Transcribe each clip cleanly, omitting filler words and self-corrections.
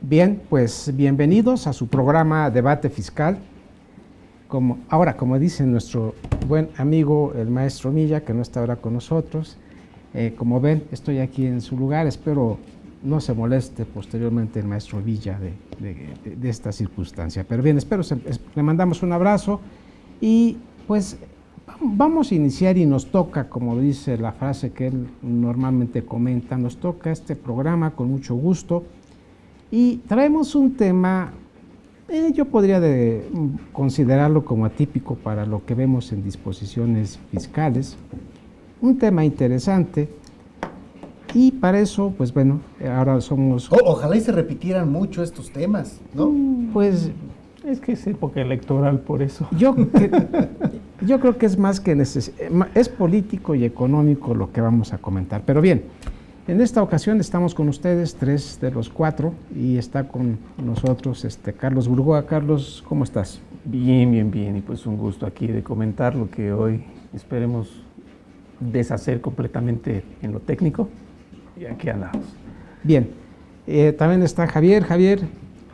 Bien, pues bienvenidos a su programa Debate Fiscal. Como dice nuestro buen amigo el maestro Milla, que no está ahora con nosotros, como ven, estoy aquí en su lugar, espero no se moleste posteriormente el maestro Villa de esta circunstancia. Pero bien, le mandamos un abrazo y pues vamos a iniciar y nos toca, como dice la frase que él normalmente comenta, nos toca este programa con mucho gusto y traemos un tema, yo podría considerarlo como atípico para lo que vemos en disposiciones fiscales, un tema interesante. Y para eso, pues bueno, ahora somos... Ojalá y se repitieran mucho estos temas, ¿no? Pues... Es que es época electoral, por eso. Yo creo que es más que es político y económico lo que vamos a comentar. Pero bien, en esta ocasión estamos con ustedes, 3 de los 4, y está con nosotros Carlos Burgoa. Carlos, ¿cómo estás? Bien, y pues un gusto aquí de comentar lo que hoy esperemos deshacer completamente en lo técnico. Y aquí andamos. Bien, también está Javier. Javier,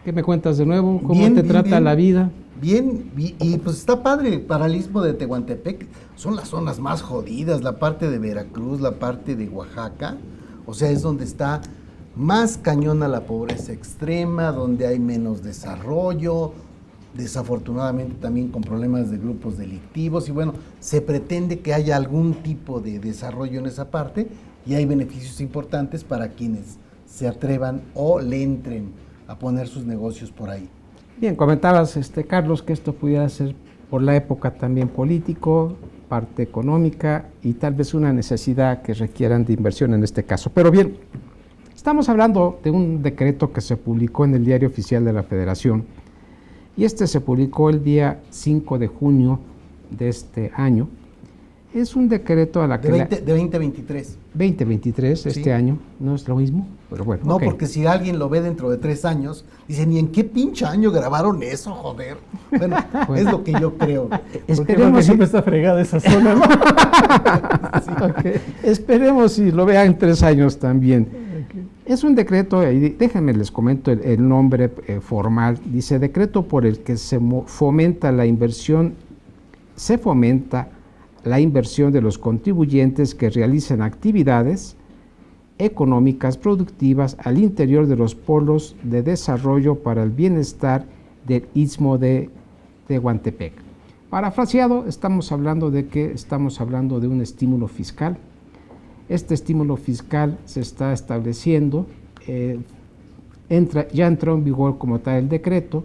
¿qué me cuentas de nuevo? ¿Cómo bien, te bien, trata bien. la vida? Bien, y pues está padre el paralismo de Tehuantepec. Son las zonas más jodidas, la parte de Veracruz, la parte de Oaxaca. O sea, es donde está más cañona la pobreza extrema, donde hay menos desarrollo, desafortunadamente también con problemas de grupos delictivos. Y bueno, se pretende que haya algún tipo de desarrollo en esa parte y hay beneficios importantes para quienes se atrevan o le entren a poner sus negocios por ahí. Bien, comentabas, Carlos, que esto pudiera ser por la época también político, parte económica y tal vez una necesidad que requieran de inversión en este caso. Pero bien, estamos hablando de un decreto que se publicó en el Diario Oficial de la Federación y se publicó el día 5 de junio de este año. Es un decreto a la que... De 2023. 2023, Sí. Este año, no es lo mismo, pero bueno. No, okay. Porque si alguien lo ve dentro de 3 años, dicen, ¿y en qué pinche año grabaron eso, joder? Bueno, Bueno. es lo que yo creo. Porque siempre está fregada esa zona, ¿no? Sí. Okay. Esperemos si lo vean en 3 años también. Okay. Es un decreto, déjenme les comento el nombre formal, dice decreto por el que se fomenta la inversión de los contribuyentes que realicen actividades económicas productivas al interior de los polos de desarrollo para el bienestar del Istmo de Tehuantepec. Parafraseado, estamos hablando de un estímulo fiscal. Este estímulo fiscal se está estableciendo, ya entró en vigor como tal el decreto,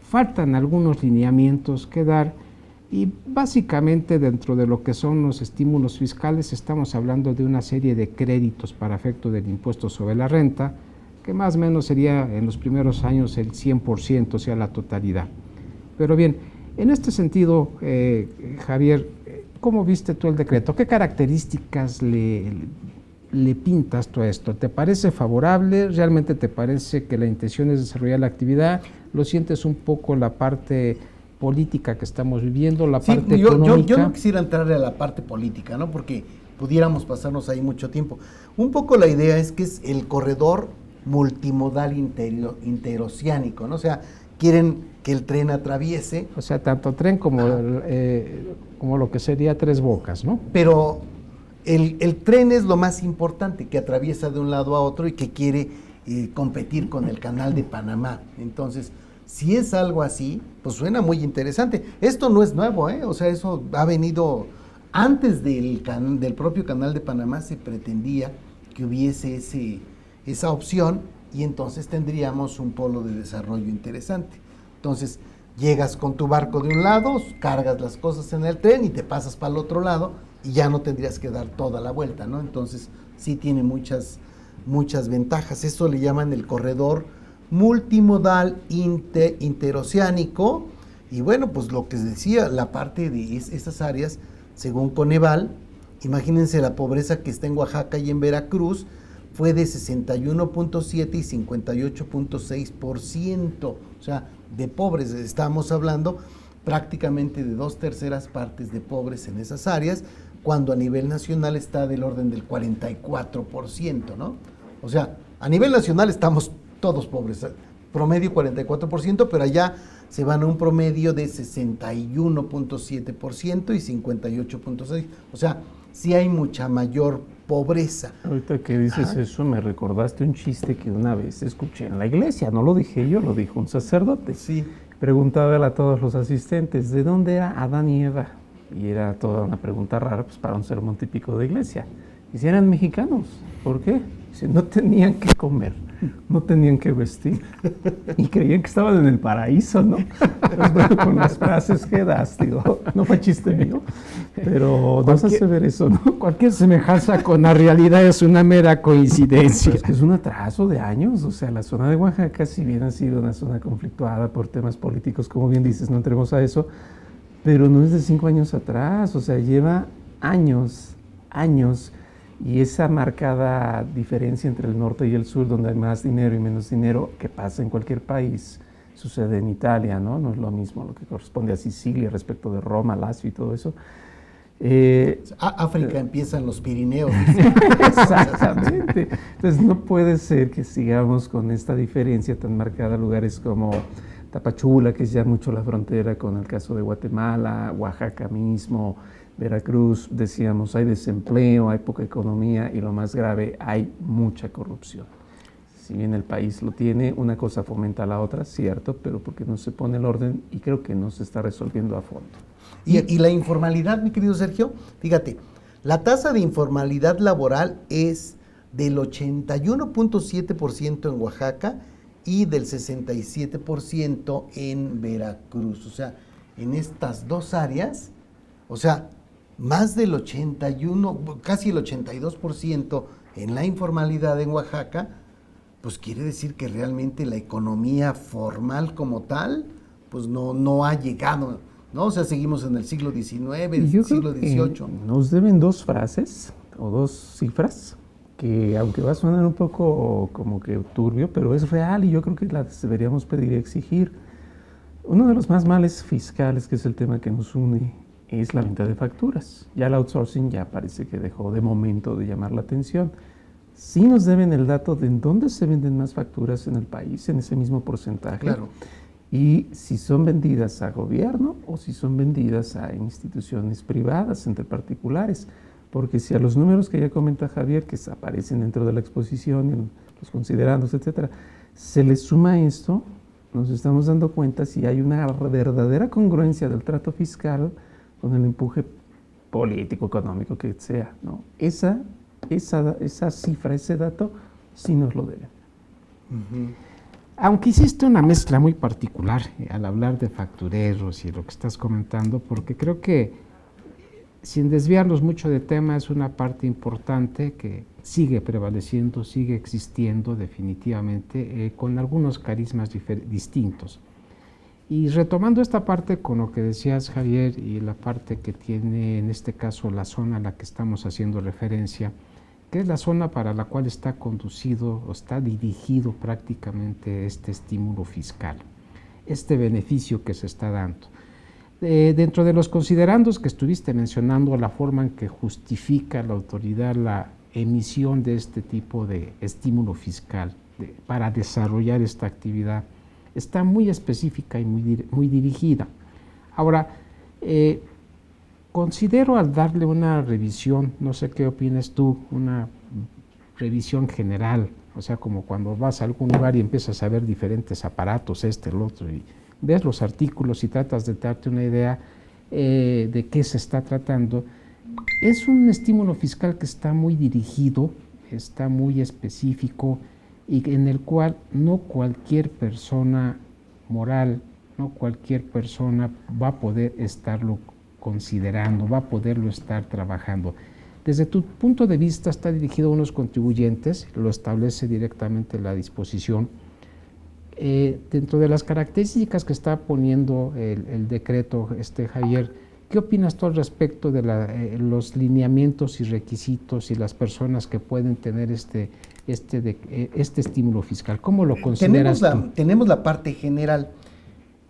faltan algunos lineamientos que dar. Y básicamente dentro de lo que son los estímulos fiscales estamos hablando de una serie de créditos para efecto del impuesto sobre la renta, que más o menos sería en los primeros años el 100%, o sea, la totalidad. Pero bien, en este sentido, Javier, ¿cómo viste tú el decreto? ¿Qué características le pintas todo esto? ¿Te parece favorable? ¿Realmente te parece que la intención es desarrollar la actividad? ¿Lo sientes un poco la parte política que estamos viviendo, la parte económica? Yo no quisiera entrarle a la parte política, ¿no? Porque pudiéramos pasarnos ahí mucho tiempo. Un poco la idea es que es el corredor multimodal interoceánico, ¿no? O sea, quieren que el tren atraviese. O sea, tanto tren como lo que sería Tres Bocas, ¿no? Pero el tren es lo más importante, que atraviesa de un lado a otro y que quiere competir con el Canal de Panamá. Entonces, si es algo así, pues suena muy interesante. Esto no es nuevo, o sea, eso ha venido antes del propio Canal de Panamá. Se pretendía que hubiese esa opción y entonces tendríamos un polo de desarrollo interesante. Entonces, llegas con tu barco de un lado, cargas las cosas en el tren y te pasas para el otro lado y ya no tendrías que dar toda la vuelta, ¿no? Entonces, sí tiene muchas ventajas. Eso le llaman el corredor multimodal interoceánico. Y bueno, pues lo que decía, la parte de esas áreas, según Coneval, imagínense la pobreza que está en Oaxaca y en Veracruz, fue de 61.7 y 58.6%, o sea, de pobres. Estamos hablando prácticamente de 2/3 partes de pobres en esas áreas, cuando a nivel nacional está del orden del 44%, ¿no? O sea, a nivel nacional estamos todos pobres. promedio 44%, pero allá se van a un promedio de 61.7% y 58.6%. O sea, sí hay mucha mayor pobreza. Ahorita que dices eso, me recordaste un chiste que una vez escuché en la iglesia. No lo dije yo, lo dijo un sacerdote. Sí. Preguntaba a todos los asistentes, ¿de dónde era Adán y Eva? Y era toda una pregunta rara, pues para un sermón típico de iglesia. Y si eran mexicanos, ¿por qué? Si no tenían que comer, no tenían que vestir, y creían que estaban en el paraíso, ¿no? Pues bueno, con las frases que das, digo, no fue chiste mío, pero nos hace ver eso, ¿no? Cualquier semejanza con la realidad es una mera coincidencia. Pero es que es un atraso de años, o sea, la zona de Oaxaca, si bien ha sido una zona conflictuada por temas políticos, como bien dices, no entremos a eso, pero no es de 5 años atrás, o sea, lleva años, y esa marcada diferencia entre el norte y el sur, donde hay más dinero y menos dinero, que pasa en cualquier país, sucede en Italia, ¿no? No es lo mismo lo que corresponde a Sicilia respecto de Roma, Lazio y todo eso. África empieza en los Pirineos. Exactamente. Entonces no puede ser que sigamos con esta diferencia tan marcada, lugares como Tapachula, que es ya mucho la frontera con el caso de Guatemala, Oaxaca mismo, Veracruz, decíamos, hay desempleo, hay poca economía y lo más grave, hay mucha corrupción. Si bien el país lo tiene, una cosa fomenta a la otra, cierto, pero porque no se pone el orden y creo que no se está resolviendo a fondo. Y la informalidad, mi querido Sergio, fíjate, la tasa de informalidad laboral es del 81.7% en Oaxaca y del 67% en Veracruz. O sea, en estas dos áreas, o sea, más del 81, casi el 82% en la informalidad en Oaxaca, pues quiere decir que realmente la economía formal como tal, pues no ha llegado, ¿no? O sea, seguimos en el siglo XIX, el siglo XVIII. Nos deben 2 frases o 2 cifras que, aunque va a sonar un poco como que turbio, pero es real y yo creo que las deberíamos pedir y exigir. Uno de los más males fiscales, que es el tema que nos une, es la venta de facturas. Ya el outsourcing ya parece que dejó de momento de llamar la atención. Sí nos deben el dato de en dónde se venden más facturas en el país, en ese mismo porcentaje. Claro. Y si son vendidas a gobierno o si son vendidas a instituciones privadas, entre particulares. Porque si a los números que ya comenta Javier, que aparecen dentro de la exposición, en los considerandos, etcétera, se le suma esto, nos estamos dando cuenta si hay una verdadera congruencia del trato fiscal con el empuje político, económico, que sea, ¿no? Esa cifra, ese dato, sí nos lo deben. Aunque hiciste una mezcla muy particular al hablar de factureros y lo que estás comentando, porque creo que, sin desviarnos mucho de tema, es una parte importante que sigue prevaleciendo, sigue existiendo definitivamente, con algunos carismas distintos. Y retomando esta parte con lo que decías, Javier, y la parte que tiene en este caso la zona a la que estamos haciendo referencia, que es la zona para la cual está conducido o está dirigido prácticamente este estímulo fiscal, este beneficio que se está dando. Dentro de los considerandos que estuviste mencionando, la forma en que justifica la autoridad la emisión de este tipo de estímulo fiscal para desarrollar esta actividad, está muy específica y muy dirigida. Ahora, considero, al darle una revisión, no sé qué opinas tú, una revisión general, o sea, como cuando vas a algún lugar y empiezas a ver diferentes aparatos, el otro, y ves los artículos y tratas de darte una idea de qué se está tratando. Es un estímulo fiscal que está muy dirigido, está muy específico, y en el cual no cualquier persona moral, no cualquier persona va a poder estarlo considerando, va a poderlo estar trabajando. Desde tu punto de vista, está dirigido a unos contribuyentes, lo establece directamente la disposición. Dentro de las características que está poniendo el decreto, Javier, ¿qué opinas tú al respecto de los lineamientos y requisitos y las personas que pueden tener este estímulo fiscal? ¿Cómo lo consideras tú? Tenemos la parte general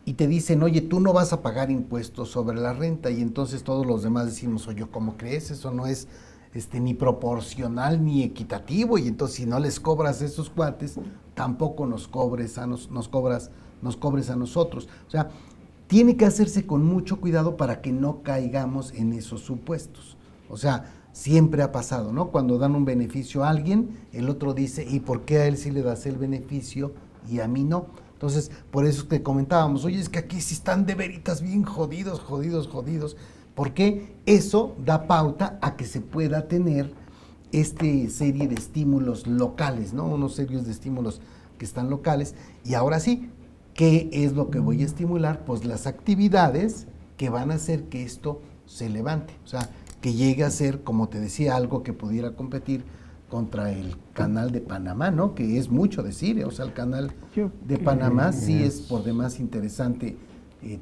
y te dicen, oye, tú no vas a pagar impuestos sobre la renta, y entonces todos los demás decimos, oye, ¿cómo crees? Eso no es ni proporcional ni equitativo, y entonces si no les cobras a esos cuates, tampoco nos cobres a nosotros. O sea, tiene que hacerse con mucho cuidado para que no caigamos en esos supuestos. O sea, siempre ha pasado, ¿no? Cuando dan un beneficio a alguien, el otro dice, ¿y por qué a él sí le das el beneficio y a mí no? Entonces, por eso que comentábamos, oye, es que aquí sí están de veritas bien jodidos, porque eso da pauta a que se pueda tener serie de estímulos locales, ¿no? Unos serios de estímulos que están locales. Y ahora sí, ¿qué es lo que voy a estimular? Pues las actividades que van a hacer que esto se levante. O sea, que llegue a ser, como te decía, algo que pudiera competir contra el canal de Panamá, ¿no? Que es mucho decir, o sea, el canal de Panamá sí es por demás interesante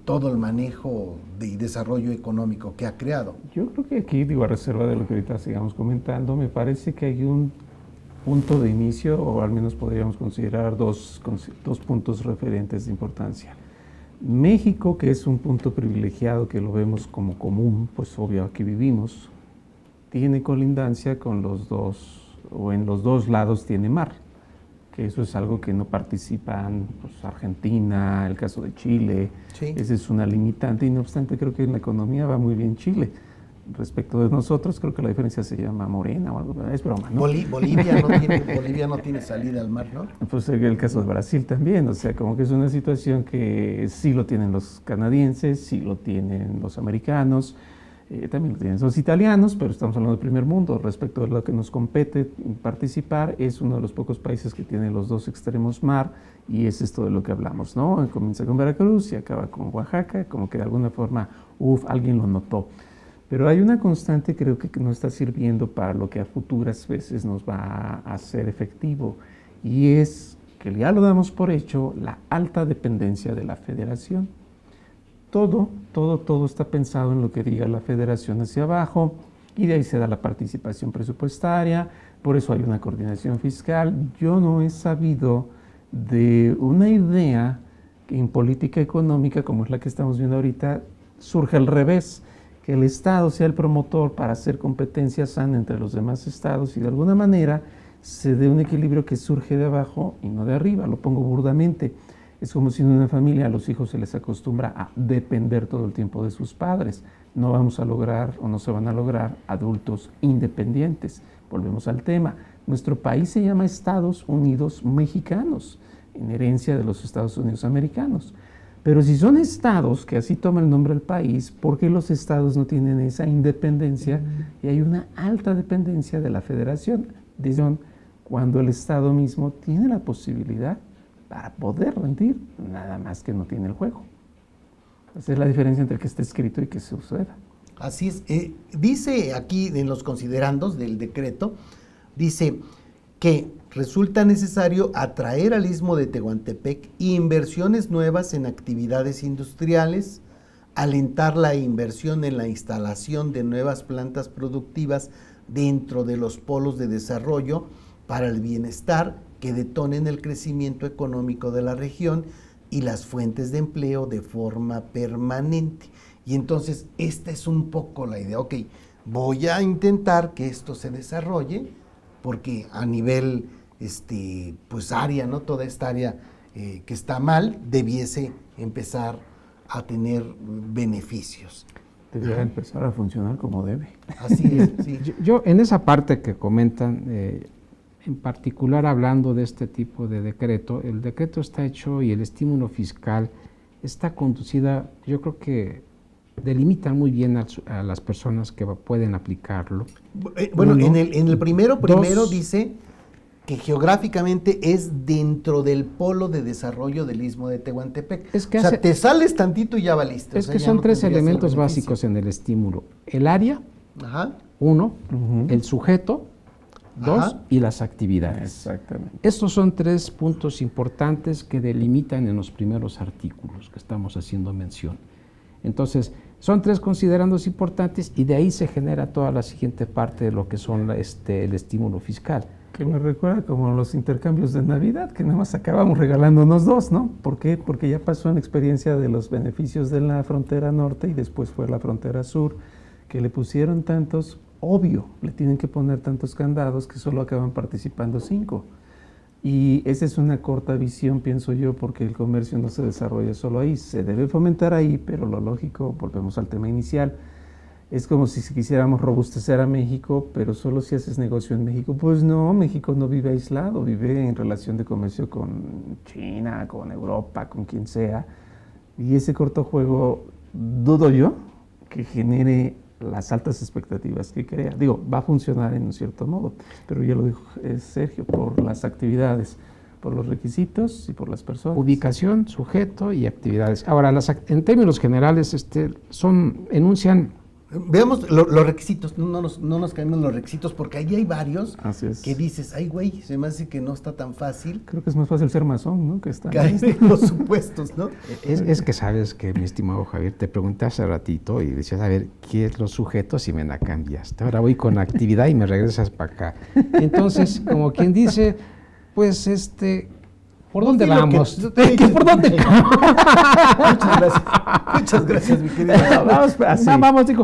todo el manejo y desarrollo económico que ha creado. Yo creo que aquí, a reserva de lo que ahorita sigamos comentando, me parece que hay un punto de inicio, o al menos podríamos considerar dos puntos referentes de importancia. México, que es un punto privilegiado que lo vemos como común, pues obvio aquí vivimos, tiene colindancia con los dos, o en los dos lados tiene mar, que eso es algo que no participan pues, Argentina, el caso de Chile, sí. Esa es una limitante, y no obstante creo que en la economía va muy bien Chile. Respecto de nosotros, creo que la diferencia se llama morena o algo, es broma, ¿no? Bolivia no tiene salida al mar, ¿no? Pues el caso de Brasil también, o sea, como que es una situación que sí lo tienen los canadienses, sí lo tienen los americanos, también lo tienen los italianos, pero estamos hablando del primer mundo. Respecto a lo que nos compete participar, es uno de los pocos países que tiene los dos extremos mar, y es esto de lo que hablamos, ¿no? Comienza con Veracruz y acaba con Oaxaca, como que de alguna forma, alguien lo notó. Pero hay una constante, creo que no está sirviendo para lo que a futuras veces nos va a hacer efectivo, y es que ya lo damos por hecho, la alta dependencia de la federación. Todo está pensado en lo que diga la federación hacia abajo, y de ahí se da la participación presupuestaria, por eso hay una coordinación fiscal. Yo no he sabido de una idea que en política económica, como es la que estamos viendo ahorita, surge al revés, que el Estado sea el promotor para hacer competencia sana entre los demás estados y de alguna manera se dé un equilibrio que surge de abajo y no de arriba. Lo pongo burdamente. Es como si en una familia a los hijos se les acostumbra a depender todo el tiempo de sus padres. No vamos a lograr o no se van a lograr adultos independientes. Volvemos al tema. Nuestro país se llama Estados Unidos Mexicanos, en herencia de los Estados Unidos americanos. Pero si son estados, que así toma el nombre del país, ¿por qué los estados no tienen esa independencia? Y hay una alta dependencia de la federación, cuando el estado mismo tiene la posibilidad para poder rendir, nada más que no tiene el juego. Esa es la diferencia entre que esté escrito y que se suceda. Así es. Dice aquí en los considerandos del decreto, dice que resulta necesario atraer al Istmo de Tehuantepec inversiones nuevas en actividades industriales, alentar la inversión en la instalación de nuevas plantas productivas dentro de los polos de desarrollo para el bienestar que detonen el crecimiento económico de la región y las fuentes de empleo de forma permanente. Y entonces esta es un poco la idea. Ok, voy a intentar que esto se desarrolle, porque a nivel pues área, ¿no? Toda esta área que está mal, debiese empezar a tener beneficios. Debería empezar a funcionar como debe. Así es, sí. Yo en esa parte que comentan, en particular hablando de este tipo de decreto, el decreto está hecho y el estímulo fiscal está conducida, yo creo que delimita muy bien a las personas que pueden aplicarlo. Bueno, en el primero dice que geográficamente es dentro del polo de desarrollo del Istmo de Tehuantepec. Es que o sea, te sales tantito y ya valiste. Es que son tres elementos básicos en el estímulo. El área, uno, el sujeto, dos, y las actividades. Exactamente. Estos son tres puntos importantes que delimitan en los primeros artículos que estamos haciendo mención. Entonces, son tres considerandos importantes y de ahí se genera toda la siguiente parte de lo que son el estímulo fiscal. Que me recuerda como los intercambios de Navidad, que nada más acabamos regalándonos dos, ¿no? ¿Por qué? Porque ya pasó una experiencia de los beneficios de la frontera norte y después fue la frontera sur, que le pusieron tantos obvio, le tienen que poner tantos candados que solo acaban participando 5. Y esa es una corta visión, pienso yo, porque el comercio no se desarrolla solo ahí. Se debe fomentar ahí, pero lo lógico, volvemos al tema inicial, es como si quisiéramos robustecer a México, pero solo si haces negocio en México. Pues no, México no vive aislado, vive en relación de comercio con China, con Europa, con quien sea. Y ese corto juego, dudo yo, que genere las altas expectativas que crea. Digo, va a funcionar en un cierto modo, pero ya lo dijo Sergio, por las actividades, por los requisitos y por las personas. Ubicación, sujeto y actividades. Ahora, en términos generales, enuncian. Veamos los requisitos, no nos caemos en los requisitos, porque ahí hay varios que dices, ay güey, se me hace que no está tan fácil. Creo que es más fácil ser masón, ¿no? Que estar en los supuestos, ¿no? Es que sabes que, mi estimado Javier, te pregunté hace ratito y decías, a ver, ¿qué es los sujetos? Y me la cambiaste. Ahora voy con actividad y me regresas para acá. Entonces, como quien dice, pues ¿por dónde vamos? ¿Por dónde? Muchas gracias, mi querido. Vamos,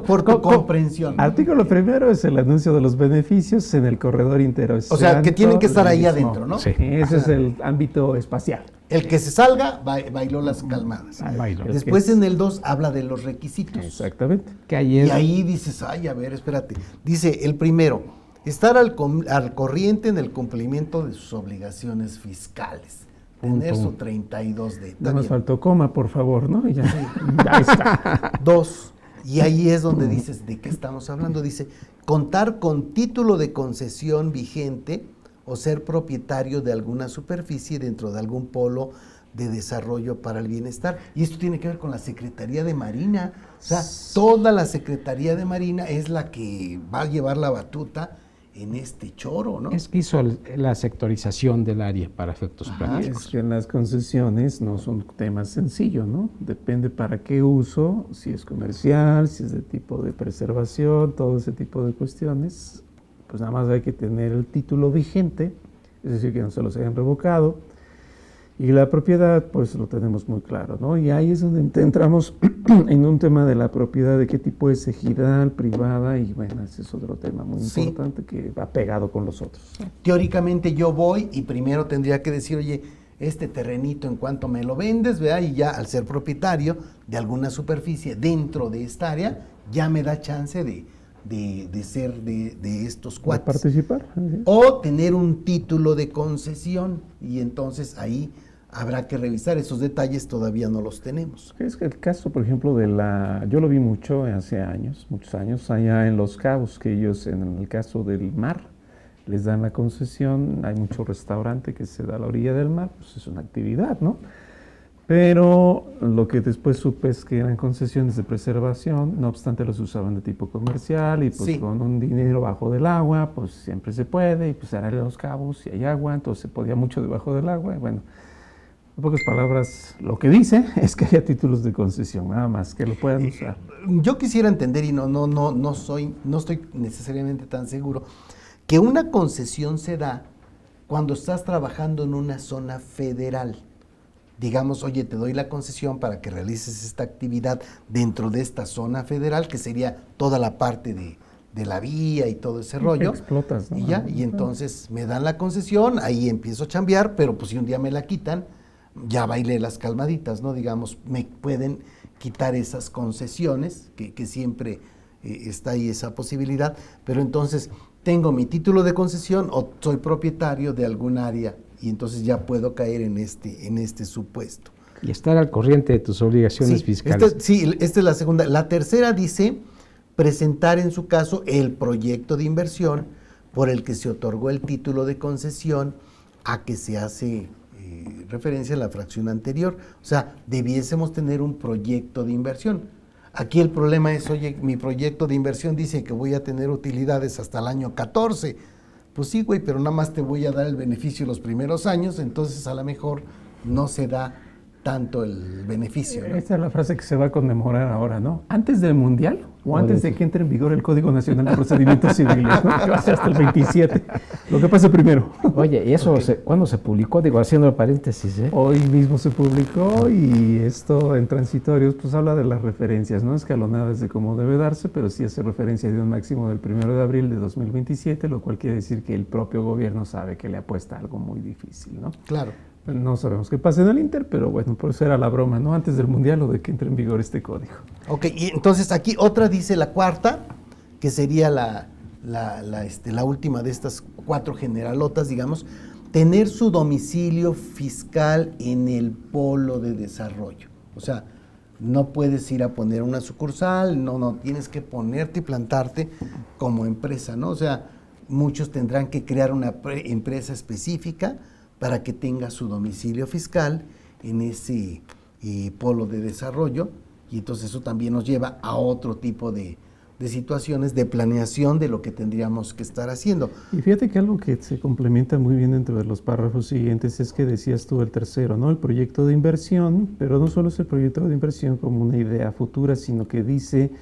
por tu comprensión. Artículo primero es el anuncio de los beneficios en el corredor interoceánico. O sea, que tienen que estar ahí adentro, ¿no? Sí, ese es el ámbito espacial. El que se salga, bailó las calmadas. Bailó. Después en el 2 habla de los requisitos. Exactamente. Y ahí dices, ay, a ver, espérate. Dice, el primero, estar al corriente en el cumplimiento de sus obligaciones fiscales. Tener su 32D. Nada más faltó coma, por favor, ¿no? Y ya está. 2, y ahí es donde dices, ¿de qué estamos hablando? Dice, contar con título de concesión vigente o ser propietario de alguna superficie dentro de algún polo de desarrollo para el bienestar. Y esto tiene que ver con la Secretaría de Marina. O sea, toda la Secretaría de Marina es la que va a llevar la batuta en este choro, ¿no? Es que hizo la sectorización del área para efectos prácticos. Es que las concesiones no son temas sencillos, ¿no? Depende para qué uso, si es comercial, si es de tipo de preservación, todo ese tipo de cuestiones. Pues nada más hay que tener el título vigente, es decir, que no se los hayan revocado. Y la propiedad, pues lo tenemos muy claro, ¿no? Y ahí es donde entramos en un tema de la propiedad, de qué tipo es ejidal, privada, y bueno, ese es otro tema muy importante que va pegado con los otros. Teóricamente yo voy y primero tendría que decir, oye, este terrenito en cuanto me lo vendes, ¿verdad? Y ya al ser propietario de alguna superficie dentro de esta área, ya me da chance de ser de estos cuates. De participar. O tener un título de concesión, y entonces ahí habrá que revisar esos detalles, todavía no los tenemos. Es que el caso, por ejemplo, yo lo vi mucho hace años, muchos años, allá en Los Cabos, que ellos, en el caso del mar, les dan la concesión, hay mucho restaurante que se da a la orilla del mar, pues es una actividad, ¿no? Pero lo que después supe es que eran concesiones de preservación, no obstante los usaban de tipo comercial y pues con un dinero bajo del agua, pues siempre se puede, y pues era en Los Cabos y hay agua, entonces se podía mucho debajo del agua, y bueno. En pocas palabras, lo que dice es que haya títulos de concesión, nada más, que lo puedan usar. Yo quisiera entender, y no estoy necesariamente tan seguro, que una concesión se da cuando estás trabajando en una zona federal. Digamos, oye, te doy la concesión para que realices esta actividad dentro de esta zona federal, que sería toda la parte de la vía y todo ese rollo. Explotas, ¿no? Y entonces me dan la concesión, ahí empiezo a chambear, pero pues si un día me la quitan, ya bailé las calmaditas, ¿no? Digamos, me pueden quitar esas concesiones, que siempre está ahí esa posibilidad, pero entonces tengo mi título de concesión o soy propietario de algún área y entonces ya puedo caer en este supuesto. Y estar al corriente de tus obligaciones fiscales. Esta es la segunda. La tercera dice presentar en su caso el proyecto de inversión por el que se otorgó el título de concesión a que se hace referencia a la fracción anterior. O sea, debiésemos tener un proyecto de inversión. Aquí el problema es, oye, mi proyecto de inversión dice que voy a tener utilidades hasta el año 14. Pues sí, güey, pero nada más te voy a dar el beneficio los primeros años, entonces a lo mejor no se da tanto el beneficio, ¿no? Esta es la frase que se va a conmemorar ahora, ¿no? ¿Antes del Mundial o antes de que entre en vigor el Código Nacional de Procedimientos Civiles, ¿no? Que va a ser hasta el 27. Lo que pase primero. Oye, ¿y eso cuándo se publicó? Digo, haciendo paréntesis, ¿eh? Hoy mismo se publicó y esto en transitorios pues habla de las referencias, no escalonadas de cómo debe darse, pero sí hace referencia de un máximo del 1 de abril de 2027, lo cual quiere decir que el propio gobierno sabe que le apuesta a algo muy difícil, ¿no? Claro. No sabemos qué pasa en el Inter, pero bueno, por eso era la broma, ¿no? Antes del Mundial o de que entre en vigor este código. Ok, y entonces aquí otra dice la cuarta, que sería la última de estas 4 generalotas, digamos, tener su domicilio fiscal en el polo de desarrollo. O sea, no puedes ir a poner una sucursal, no tienes que ponerte y plantarte como empresa, ¿no? O sea, muchos tendrán que crear una empresa específica para que tenga su domicilio fiscal en ese polo de desarrollo, y entonces eso también nos lleva a otro tipo de situaciones de planeación de lo que tendríamos que estar haciendo. Y fíjate que algo que se complementa muy bien dentro de los párrafos siguientes es que decías tú el tercero, ¿no? El proyecto de inversión, pero no solo es el proyecto de inversión como una idea futura, sino que dice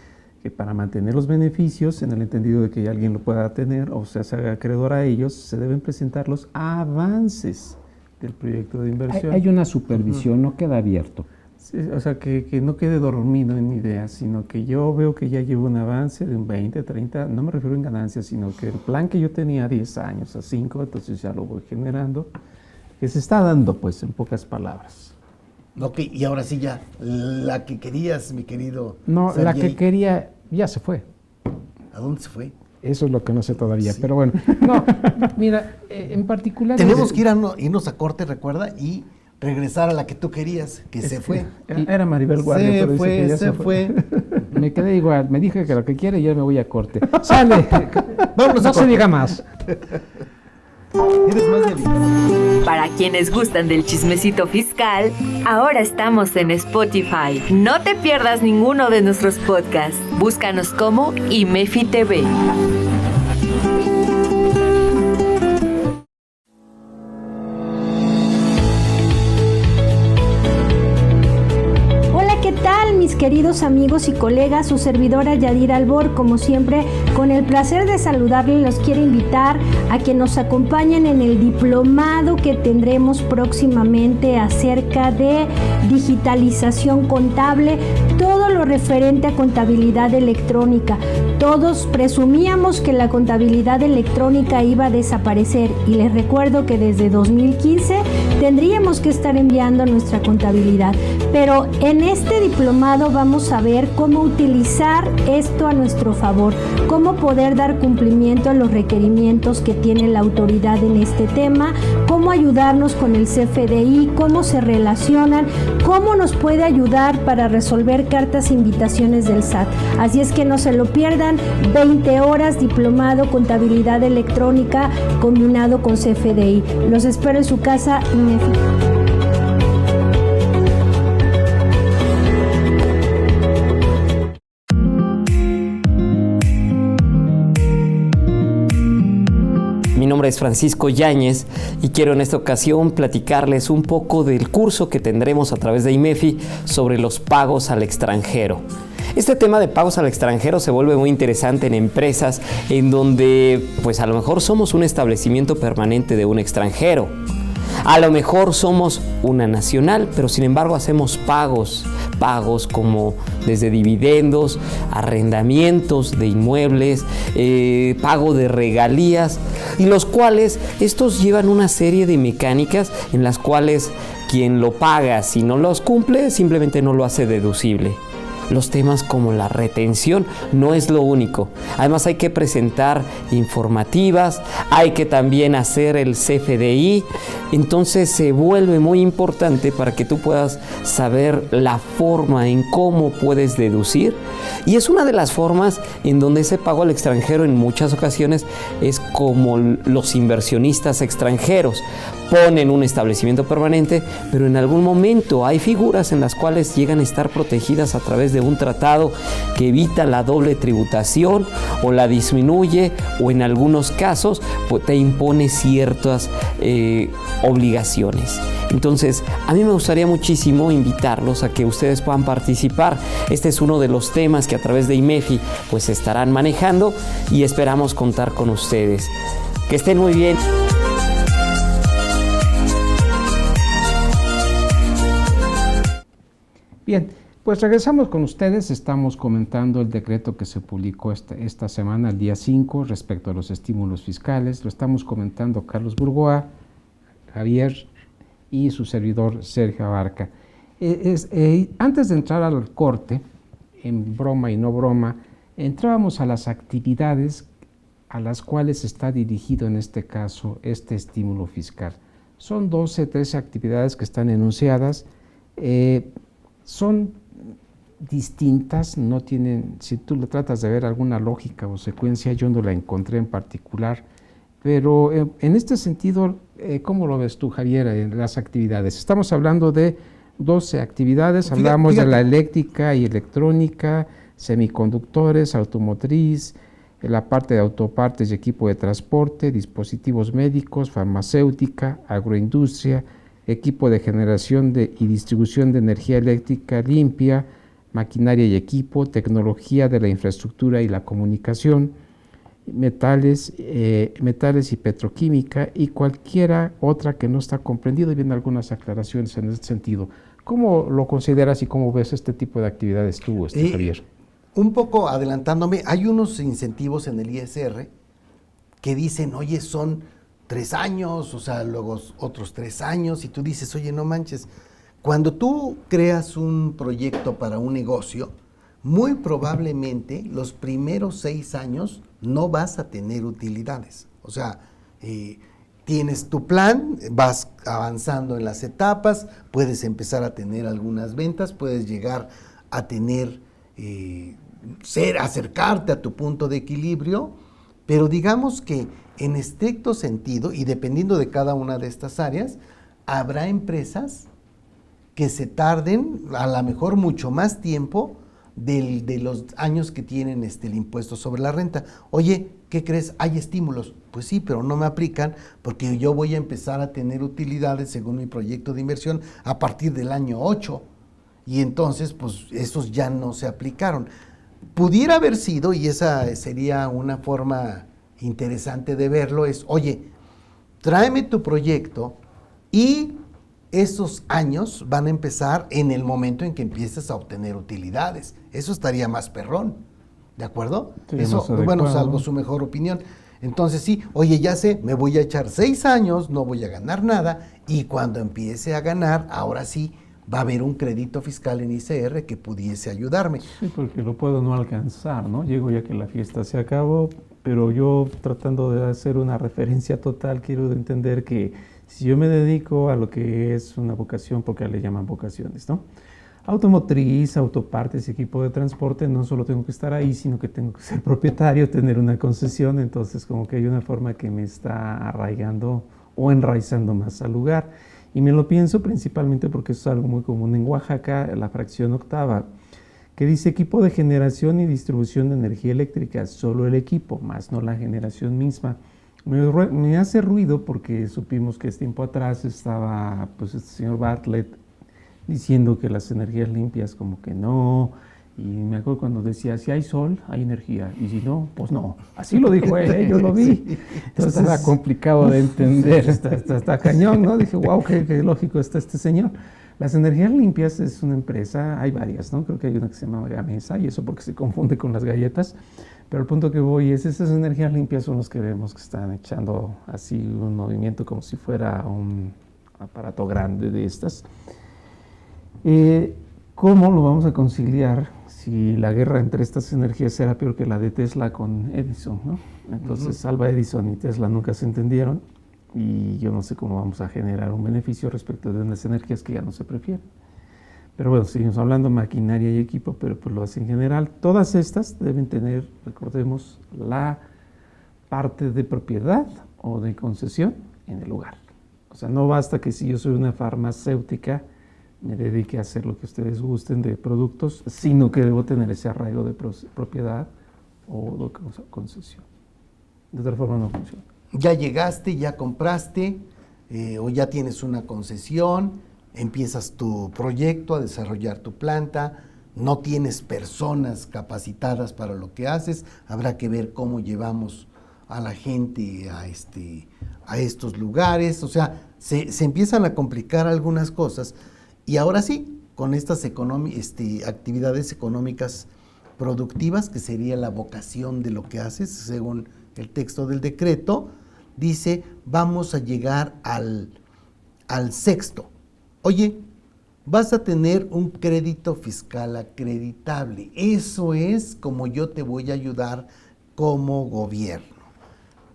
que para mantener los beneficios, en el entendido de que alguien lo pueda tener o sea, se haga acreedor a ellos, se deben presentar los avances del proyecto de inversión. Hay una supervisión, no queda abierto. Sí, o sea, que no quede dormido en mi idea, sino que yo veo que ya llevo un avance de un 20, 30, no me refiero en ganancias, sino que el plan que yo tenía a 10 años, a 5, entonces ya lo voy generando, que se está dando, pues, en pocas palabras. Ok, y ahora sí ya, la que querías, mi querido No, Sergey. la que quería ya se fue. ¿A dónde se fue? Eso es lo que no sé todavía, Sí. pero bueno. No, mira, en particular... Tenemos que irnos a corte, recuerda, y regresar a la que tú querías, que se fue. Era Maribel Guardia, pero dice que ya se fue. Me quedé igual, me dije que lo que quiere y yo me voy a corte. ¡Sale! Vámonos a No se corte. diga más. Eres más débil. Para quienes gustan del chismecito fiscal, ahora estamos en Spotify. No te pierdas ninguno de nuestros podcasts. Búscanos como IMEFI TV. Hola, ¿qué tal mis queridos amigos y colegas? Su servidora Yadira Albor, como siempre, con el placer de saludarles, los quiero invitar a que nos acompañen en el diplomado que tendremos próximamente acerca de digitalización contable, todo lo referente a contabilidad electrónica. Todos presumíamos que la contabilidad electrónica iba a desaparecer y les recuerdo que desde 2015 tendríamos que estar enviando nuestra contabilidad, pero en este diplomado vamos a ver cómo utilizar esto a nuestro favor, cómo poder dar cumplimiento a los requerimientos que tiene la autoridad en este tema, cómo ayudarnos con el CFDI, cómo se relacionan, cómo nos puede ayudar para resolver cartas e invitaciones del SAT. Así es que no se lo pierdan, 20 horas diplomado contabilidad electrónica combinado con CFDI. Los espero en su casa IMEFI. Mi nombre es Francisco Yáñez y quiero en esta ocasión platicarles un poco del curso que tendremos a través de IMEFI sobre los pagos al extranjero. Este tema de pagos al extranjero se vuelve muy interesante en empresas en donde pues a lo mejor somos un establecimiento permanente de un extranjero. A lo mejor somos una nacional, pero sin embargo hacemos pagos como desde dividendos, arrendamientos de inmuebles, pago de regalías, y los cuales estos llevan una serie de mecánicas en las cuales quien lo paga, si no los cumple, simplemente no lo hace deducible. Los temas como la retención no es lo único. Además hay que presentar informativas, hay que también hacer el CFDI. Entonces se vuelve muy importante para que tú puedas saber la forma en cómo puedes deducir. Y es una de las formas en donde ese pago al extranjero en muchas ocasiones es como los inversionistas extranjeros. Ponen un establecimiento permanente, pero en algún momento hay figuras en las cuales llegan a estar protegidas a través de de un tratado que evita la doble tributación o la disminuye, o en algunos casos pues, te impone ciertas obligaciones. Entonces, a mí me gustaría muchísimo invitarlos a que ustedes puedan participar. Este es uno de los temas que a través de IMEFI pues estarán manejando y esperamos contar con ustedes. Que estén muy bien. Bien, pues regresamos con ustedes. Estamos comentando el decreto que se publicó esta semana, el día 5, respecto a los estímulos fiscales. Lo estamos comentando Carlos Burgoa, Javier y su servidor Sergio Abarca. Antes de entrar al corte, en broma y no broma, entrábamos a las actividades a las cuales está dirigido en este caso este estímulo fiscal. Son 12, 13 actividades que están enunciadas. Son distintas, no tienen, si tú le tratas de ver alguna lógica o secuencia, yo no la encontré en particular, pero en este sentido, ¿cómo lo ves tú, Javier, en las actividades? Estamos hablando de 12 actividades, hablamos de la eléctrica y electrónica, semiconductores, automotriz, la parte de autopartes y equipo de transporte, dispositivos médicos, farmacéutica, agroindustria, equipo de generación y distribución de energía eléctrica limpia, maquinaria y equipo, tecnología de la infraestructura y la comunicación, metales y petroquímica, y cualquiera otra que no está comprendido, y vienen algunas aclaraciones en este sentido. ¿Cómo lo consideras y cómo ves este tipo de actividades tú, Javier? Un poco adelantándome, hay unos incentivos en el ISR que dicen, oye, son 3 años, o sea, luego otros 3 años, y tú dices, oye, no manches, cuando tú creas un proyecto para un negocio, muy probablemente los primeros 6 años no vas a tener utilidades. O sea, tienes tu plan, vas avanzando en las etapas, puedes empezar a tener algunas ventas, puedes llegar a tener, acercarte a tu punto de equilibrio, pero digamos que en estricto sentido, y dependiendo de cada una de estas áreas, habrá empresas que se tarden a lo mejor mucho más tiempo de los años que tienen el impuesto sobre la renta. Oye, ¿qué crees? Hay estímulos. Pues sí, pero no me aplican porque yo voy a empezar a tener utilidades según mi proyecto de inversión a partir del año 8. Y entonces, pues, esos ya no se aplicaron. Pudiera haber sido, y esa sería una forma interesante de verlo, es, oye, tráeme tu proyecto y esos años van a empezar en el momento en que empieces a obtener utilidades. Eso estaría más perrón, ¿de acuerdo? Sí, eso, bueno, salvo su mejor opinión. Entonces sí, oye, ya sé, me voy a echar 6 años, no voy a ganar nada, y cuando empiece a ganar, ahora sí, va a haber un crédito fiscal en ISR que pudiese ayudarme. Sí, porque lo puedo no alcanzar, ¿no? Llego ya que la fiesta se acabó, pero yo tratando de hacer una referencia total, quiero entender que si yo me dedico a lo que es una vocación, porque le llaman vocaciones, ¿no? Automotriz, autopartes, equipo de transporte, no solo tengo que estar ahí, sino que tengo que ser propietario, tener una concesión, entonces como que hay una forma que me está arraigando o enraizando más al lugar. Y me lo pienso principalmente porque eso es algo muy común en Oaxaca, la fracción octava, que dice equipo de generación y distribución de energía eléctrica, solo el equipo, más no la generación misma. Me hace ruido porque supimos que tiempo atrás estaba pues este señor Bartlett diciendo que las energías limpias como que no, y me acuerdo cuando decía, si hay sol, hay energía, y si no, pues no. Así lo dijo él, yo lo vi. Sí, entonces era complicado de entender. Está cañón, ¿no? Dije, wow, qué lógico está este señor. Las energías limpias es una empresa, hay varias, ¿no? Creo que hay una que se llama Gamesa, y eso porque se confunde con las galletas. Pero el punto que voy es, esas energías limpias son los que vemos que están echando así un movimiento como si fuera un aparato grande de estas. ¿Cómo lo vamos a conciliar si la guerra entre estas energías era peor que la de Tesla con Edison, ¿no? Entonces, Alva Edison y Tesla nunca se entendieron, y yo no sé cómo vamos a generar un beneficio respecto de unas energías que ya no se prefieren. Pero bueno, seguimos hablando de maquinaria y equipo, pero pues lo hace en general. Todas estas deben tener, recordemos, la parte de propiedad o de concesión en el lugar. O sea, no basta que si yo soy una farmacéutica me dedique a hacer lo que ustedes gusten de productos, sino que debo tener ese arraigo de propiedad o concesión. De otra forma no funciona. Ya llegaste, ya compraste, o ya tienes una concesión, empiezas tu proyecto a desarrollar tu planta, no tienes personas capacitadas para lo que haces, habrá que ver cómo llevamos a la gente a estos lugares, o sea, se empiezan a complicar algunas cosas, y ahora sí, con estas actividades económicas productivas, que sería la vocación de lo que haces, según el texto del decreto, dice, vamos a llegar al sexto. Oye, vas a tener un crédito fiscal acreditable. Eso es como yo te voy a ayudar como gobierno.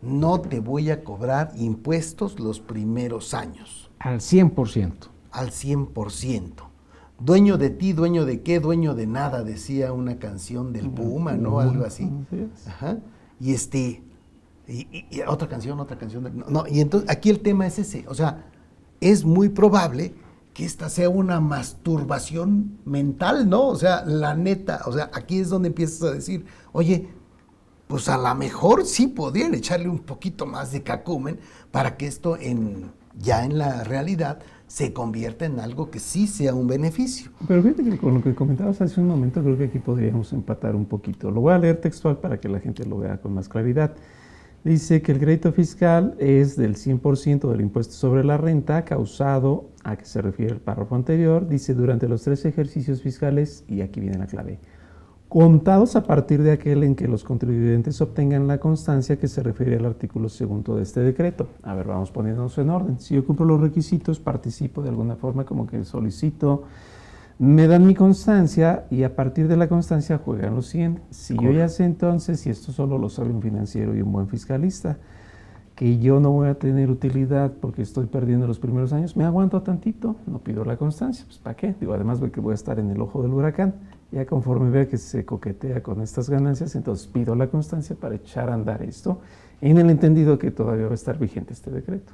No te voy a cobrar impuestos los primeros años. Al 100%. Al 100%. Dueño de ti, dueño de qué, dueño de nada, decía una canción del Puma, ¿no? Algo así. Ajá. Y y otra canción. No, y entonces aquí el tema es ese. O sea, es muy probable que esta sea una masturbación mental, ¿no? O sea, la neta, o sea, aquí es donde empiezas a decir, oye, pues a lo mejor sí podrían echarle un poquito más de cacumen para que esto ya en la realidad se convierta en algo que sí sea un beneficio. Pero fíjate que con lo que comentabas hace un momento, creo que aquí podríamos empatar un poquito. Lo voy a leer textual para que la gente lo vea con más claridad. Dice que el crédito fiscal es del 100% del impuesto sobre la renta causado, a que se refiere el párrafo anterior, dice durante los 3 ejercicios fiscales, y aquí viene la clave, contados a partir de aquel en que los contribuyentes obtengan la constancia que se refiere al artículo 2º de este decreto. A ver, vamos poniéndonos en orden. Si yo cumplo los requisitos, participo de alguna forma, como que solicito, me dan mi constancia y a partir de la constancia juegan los 100. Si yo ya sé entonces, y esto solo lo sabe un financiero y un buen fiscalista, que yo no voy a tener utilidad porque estoy perdiendo los primeros años, me aguanto tantito, no pido la constancia, pues ¿para qué? Digo, además de que voy a estar en el ojo del huracán, ya conforme vea que se coquetea con estas ganancias, entonces pido la constancia para echar a andar esto, en el entendido que todavía va a estar vigente este decreto.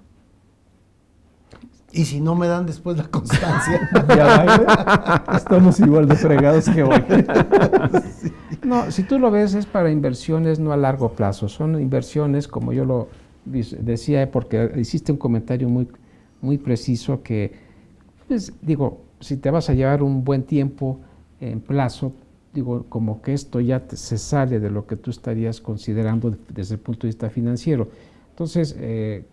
Y si no me dan después la constancia. Ya estamos igual de fregados que hoy. Sí. No, si tú lo ves, es para inversiones no a largo plazo. Son inversiones, como yo lo decía, porque hiciste un comentario muy preciso que, pues, digo, si te vas a llevar un buen tiempo en plazo, digo, como que esto ya se sale de lo que tú estarías considerando desde el punto de vista financiero. Entonces,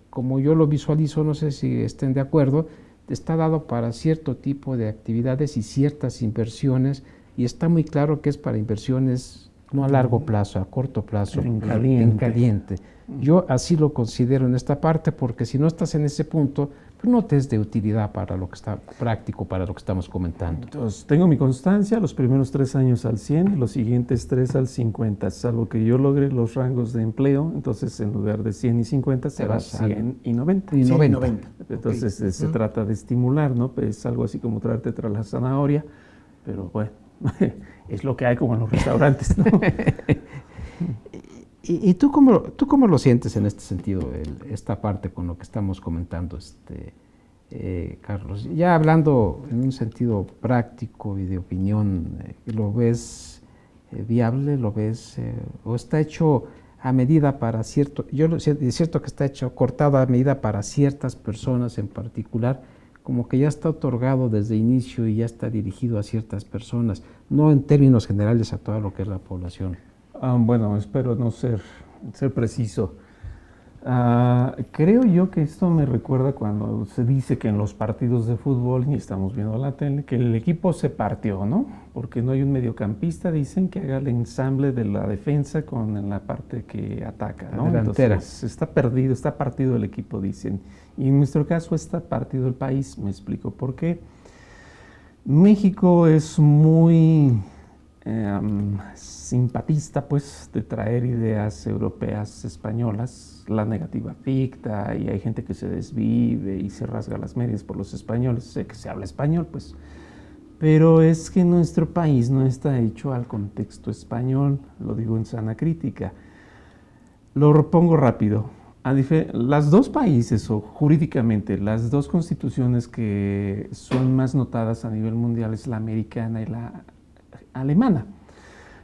como yo lo visualizo, no sé si estén de acuerdo, está dado para cierto tipo de actividades y ciertas inversiones, y está muy claro que es para inversiones no a largo plazo, a corto plazo, en caliente. Yo así lo considero en esta parte, porque si no estás en ese punto, pues no te es de utilidad para lo que está práctico, para lo que estamos comentando. Entonces, tengo mi constancia, los primeros 3 años al 100, los siguientes 3 al 50, salvo que yo logre los rangos de empleo, entonces en lugar de 100 y 50 será 100 y 90. Y 90. 90. Entonces se trata de estimular, ¿no? Pues es algo así como traerte tras la zanahoria, pero bueno, es lo que hay como en los restaurantes, ¿no? ¿Y tú cómo lo sientes en este sentido, esta parte con lo que estamos comentando, Carlos? Ya hablando en un sentido práctico y de opinión, ¿lo ves viable? ¿Lo ves o está hecho a medida para cierto? Es cierto que está hecho cortado a medida para ciertas personas en particular, como que ya está otorgado desde inicio y ya está dirigido a ciertas personas, no en términos generales a toda lo que es la población. Bueno, espero no ser preciso. Creo yo que esto me recuerda cuando se dice que en los partidos de fútbol, y estamos viendo la tele, que el equipo se partió, ¿no? Porque no hay un mediocampista, dicen, que haga el ensamble de la defensa con la parte que ataca, ¿no? Delantera. Entonces, está partido el equipo, dicen. Y en nuestro caso está partido el país. Me explico por qué. México es muy simpatista, pues, de traer ideas europeas, españolas. La negativa ficta, y hay gente que se desvive y se rasga las medias por los españoles. Sé que se habla español, pues, pero es que nuestro país no está hecho al contexto español, lo digo en sana crítica. Lo pongo rápido. Las dos países, o jurídicamente, las dos constituciones que son más notadas a nivel mundial es la americana y la alemana.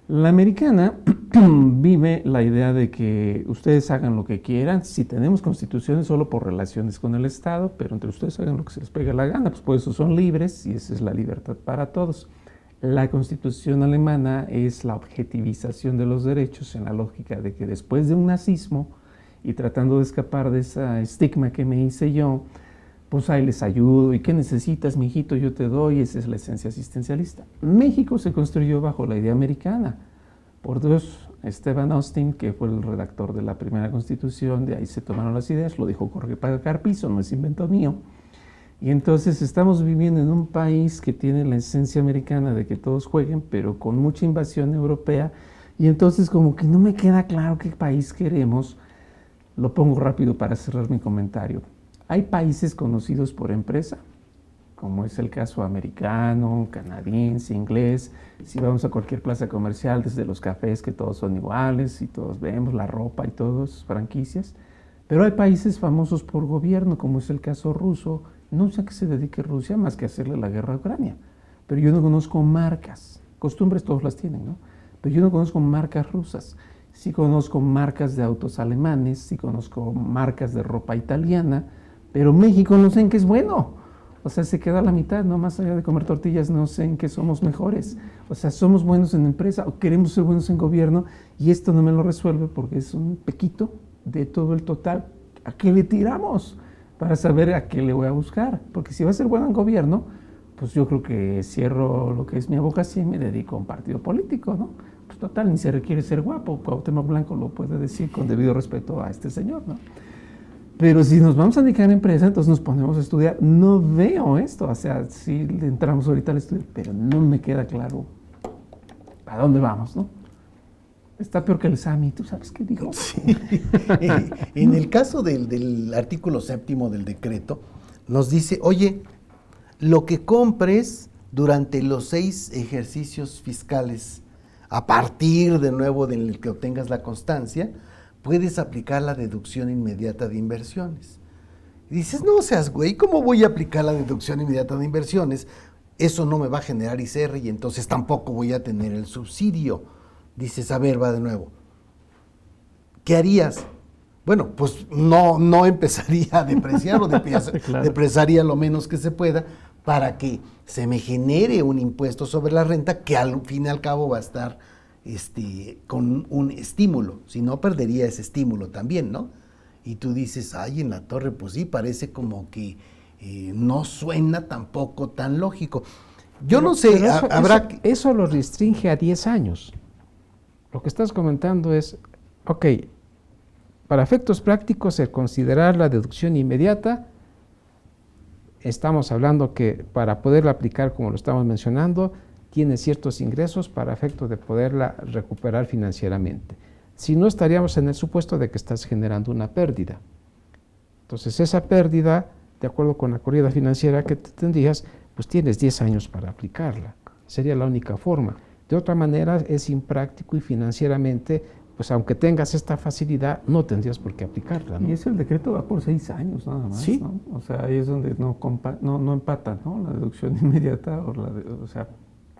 La americana vive la idea de que ustedes hagan lo que quieran, si tenemos constituciones solo por relaciones con el Estado, pero entre ustedes hagan lo que se les pegue la gana, pues por eso son libres y esa es la libertad para todos. La constitución alemana es la objetivización de los derechos en la lógica de que después de un nazismo y tratando de escapar de ese estigma que me hice yo, pues ahí les ayudo, ¿y qué necesitas, mijito? Yo te doy, esa es la esencia asistencialista. México se construyó bajo la idea americana, por Stephen Austin, que fue el redactor de la primera constitución, de ahí se tomaron las ideas, lo dijo Jorge Carpizo, no es invento mío. Y entonces estamos viviendo en un país que tiene la esencia americana de que todos jueguen, pero con mucha invasión europea, y entonces como que no me queda claro qué país queremos. Lo pongo rápido para cerrar mi comentario. Hay países conocidos por empresa, como es el caso americano, canadiense, inglés. Si vamos a cualquier plaza comercial, desde los cafés que todos son iguales y todos vemos la ropa y todos franquicias. Pero hay países famosos por gobierno, como es el caso ruso. No sé a qué se dedique Rusia más que a hacerle la guerra a Ucrania. Pero yo no conozco marcas. Costumbres todos las tienen, ¿no? Pero yo no conozco marcas rusas. Sí conozco marcas de autos alemanes, sí conozco marcas de ropa italiana, pero México no sé en qué es bueno. O sea, se queda a la mitad, ¿no? Más allá de comer tortillas, no sé en qué somos mejores. O sea, somos buenos en empresa o queremos ser buenos en gobierno y esto no me lo resuelve porque es un pequito de todo el total. ¿A qué le tiramos? Para saber a qué le voy a buscar. Porque si va a ser bueno en gobierno, pues yo creo que cierro lo que es mi abogacía y me dedico a un partido político, ¿no? Pues total, ni se requiere ser guapo. Cuauhtémoc Blanco lo puede decir con debido respeto a este señor, ¿no? Pero si nos vamos a dedicar a empresa, entonces nos ponemos a estudiar. No veo esto, o sea, sí le entramos ahorita al estudio, pero no me queda claro a dónde vamos, ¿no? Está peor que el SAMI, ¿tú sabes qué dijo? Sí. En el caso del artículo 7º del decreto, nos dice, oye, lo que compres durante los 6 ejercicios fiscales, a partir de nuevo del que obtengas la constancia, puedes aplicar la deducción inmediata de inversiones. Y dices, no seas güey, ¿cómo voy a aplicar la deducción inmediata de inversiones? Eso no me va a generar ICR y entonces tampoco voy a tener el subsidio. Dices, a ver, va de nuevo. ¿Qué harías? Bueno, pues no empezaría a depreciar o Claro. depreciaría lo menos que se pueda para que se me genere un impuesto sobre la renta que al fin y al cabo va a estar con un estímulo, si no perdería ese estímulo también, ¿no? Y tú dices, ay, en la torre, pues sí, parece como que no suena tampoco tan lógico. Yo no sé, Eso lo restringe a 10 años. Lo que estás comentando es, ok, para efectos prácticos, el considerar la deducción inmediata, estamos hablando que para poderla aplicar como lo estamos mencionando, tiene ciertos ingresos para efecto de poderla recuperar financieramente. Si no, estaríamos en el supuesto de que estás generando una pérdida. Entonces, esa pérdida, de acuerdo con la corrida financiera que tendrías, pues tienes 10 años para aplicarla. Sería la única forma. De otra manera, es impráctico y financieramente, pues aunque tengas esta facilidad, no tendrías por qué aplicarla, ¿no? Y eso el decreto va por 6 años nada más, Sí. ¿no? O sea, ahí es donde no empata, ¿no? La deducción inmediata o sea,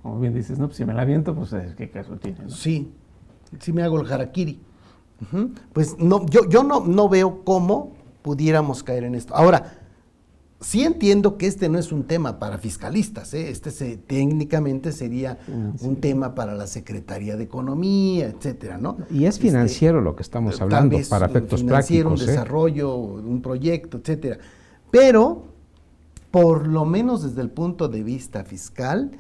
como bien dices, no, pues si me la aviento, pues ¿qué caso tiene? ¿No? sí me hago el harakiri. Uh-huh. Pues no, yo no veo cómo pudiéramos caer en esto. Ahora, sí entiendo que este no es un tema para fiscalistas, ¿eh? Técnicamente sería un tema para la Secretaría de Economía, etcétera, ¿no? Y es financiero lo que estamos hablando, tal vez para efectos financiero, prácticos. un desarrollo, un proyecto, etcétera. Pero, por lo menos desde el punto de vista fiscal,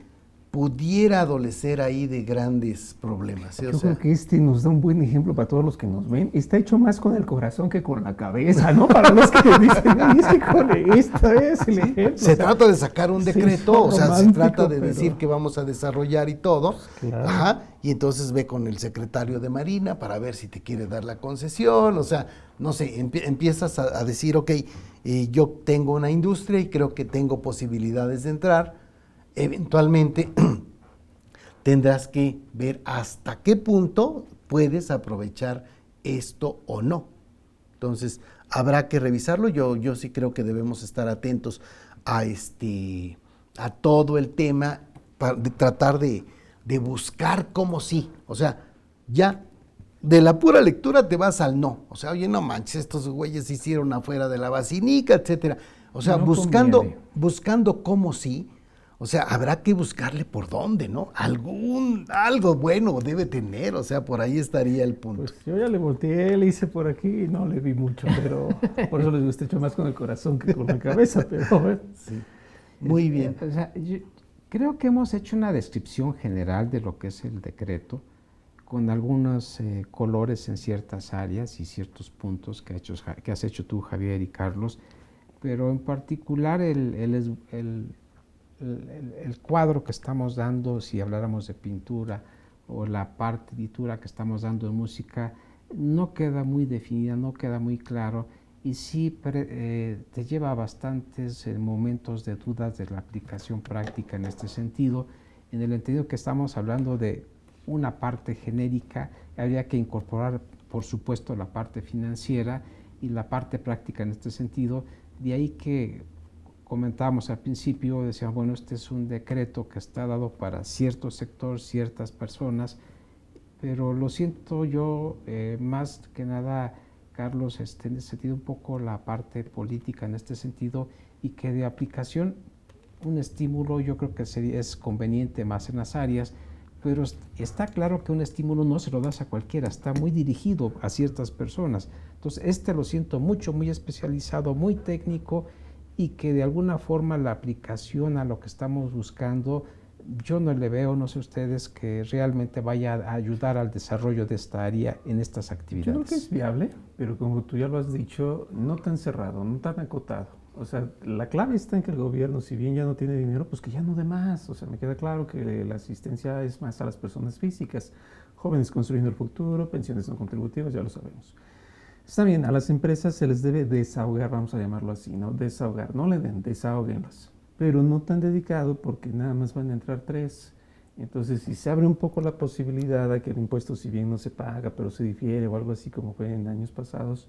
pudiera adolecer ahí de grandes problemas. ¿Eh? Yo creo que nos da un buen ejemplo para todos los que nos ven. Está hecho más con el corazón que con la cabeza, ¿no? Para los que dicen, "Ay, es que con esto es el ejemplo". Se trata de sacar un decreto, sí, o sea, se romántico, trata de pero- decir que vamos a desarrollar y todo. Claro. Ajá, y entonces ve con el secretario de Marina para ver si te quiere dar la concesión, o sea, no sé, empiezas a decir, ok, yo tengo una industria y creo que tengo posibilidades de entrar. Eventualmente tendrás que ver hasta qué punto puedes aprovechar esto o no. Entonces, habrá que revisarlo. Yo sí creo que debemos estar atentos a todo el tema, de tratar de buscar cómo sí. O sea, ya de la pura lectura te vas al no. O sea, oye, no manches, estos güeyes hicieron afuera de la Basinica, etcétera. O sea, No buscando cómo sí. O sea, habrá que buscarle por dónde, ¿no? Algo bueno debe tener, o sea, por ahí estaría el punto. Pues yo ya le volteé, le hice por aquí y no le vi mucho, pero por eso les gusta hecho más con el corazón que con la cabeza, pero Sí. Muy bien. O sea, yo creo que hemos hecho una descripción general de lo que es el decreto, con algunos colores en ciertas áreas y ciertos puntos que has hecho tú, Javier y Carlos, pero en particular el cuadro que estamos dando, si habláramos de pintura, o la partitura que estamos dando en música, no queda muy definida, no queda muy claro, y sí te lleva a bastantes momentos de dudas de la aplicación práctica en este sentido, en el entendido que estamos hablando de una parte genérica, habría que incorporar, por supuesto, la parte financiera y la parte práctica en este sentido, de ahí que comentábamos al principio, decíamos, bueno, este es un decreto que está dado para cierto sector, ciertas personas, pero lo siento yo, más que nada, Carlos, en ese sentido, un poco la parte política en este sentido, y que de aplicación, un estímulo yo creo que es conveniente más en las áreas, pero está claro que un estímulo no se lo das a cualquiera, está muy dirigido a ciertas personas. Entonces, lo siento mucho, muy especializado, muy técnico, y que de alguna forma la aplicación a lo que estamos buscando, yo no le veo, no sé ustedes, que realmente vaya a ayudar al desarrollo de esta área en estas actividades. yo creo que es viable, pero como tú ya lo has dicho, no tan cerrado, no tan acotado. O sea, la clave está en que el gobierno, si bien ya no tiene dinero, pues que ya no dé más. O sea, me queda claro que la asistencia es más a las personas físicas, jóvenes construyendo el futuro, pensiones no contributivas, ya lo sabemos. Está bien, a las empresas se les debe desahogar, vamos a llamarlo así, ¿no? Desahogar, no le den, desahóguenlas, pero no tan dedicado porque nada más van a entrar 3. Entonces, si se abre un poco la posibilidad de que el impuesto, si bien no se paga, pero se difiere o algo así como fue en años pasados,